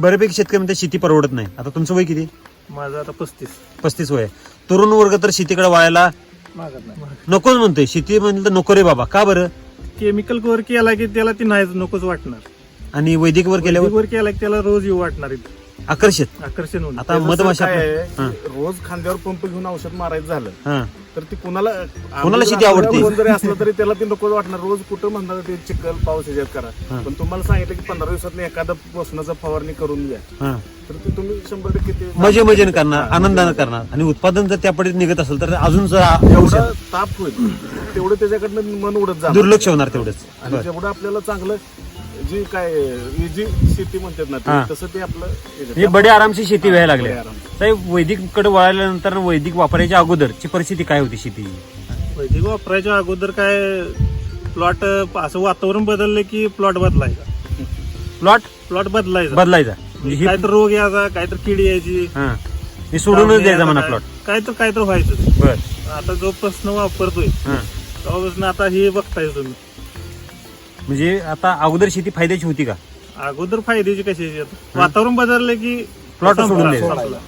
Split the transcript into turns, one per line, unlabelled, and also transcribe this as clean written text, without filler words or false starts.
बऱ्यापैकी शेतकरी म्हणते शेती परवडत नाही. आता तुमचं वय किती?
माझं आता
35 वय. तरुण वर्ग तर शेतीकडे वळायला
मागत नाही.
नकोच म्हणतोय. शेती म्हणलं तर नको रे बाबा. का बरं?
केमिकल वर केला की त्याला ती नाहीच नकोच वाटणार.
आणि वैदिक वर केल्यावर
वर केला की त्याला रोज येऊ वाटणार
आकर्षित.
आकर्षण होणार.
आता मधमाशा
काय आहे, रोज खांद्यावर पंप घेऊन औषध मारायचं झालं
हा
तर ती कुणाला
शेती आवडते?
कोण जरी असलं तरी त्याला ती नको वाटणार. रोज कुठं म्हणणार ते चिखल पाऊस ह्याच्यात करा. पण तुम्हाला सांगितलं की 15 दिवसात एखादा पोषणाचा फवारणी करून घ्या
हा
तर ते तुम्ही 100% ते
मजेने करणार, आनंदानं करणार. आणि उत्पादन जर त्या पद्धतीने निघत असेल तर अजून
एवढा ताप होईल तेवढं त्याच्याकडनं मन उडत जाणार.
दुर्लक्ष होणार तेवढंच.
आणि जेवढं आपल्याला चांगलं जी काय इजी शेती म्हणतात ना
हा.
तसं ते आपलं
हे बडे आरामची शेती व्हायला लागली.
बडे आराम.
साहेब वैदिक कडे वळाल्यानंतर वैदिक वापरायच्या अगोदरची परिस्थिती काय होती शेती?
वैदिक वापरायच्या अगोदर काय प्लॉट असं वातावरण बदललं की प्लॉट बदलायचा. प्लॉट बदलायचा
म्हणजे
काय तर रोग यायचा, काय तर किडी यायची,
हा हे सोडूनच द्यायचा म्हणा प्लॉट.
काय तर व्हायचं.
बर.
आता जो प्रश्न वापरतोय
हा
तेव्हापासून आता हे बघताय तुम्ही.
म्हणजे आता अगोदर शेती फायद्याची होती का?
अगोदर फायद्याची कशी वातावरण बदललं की
प्लॉट सोडून
संपला.
द्यायचा.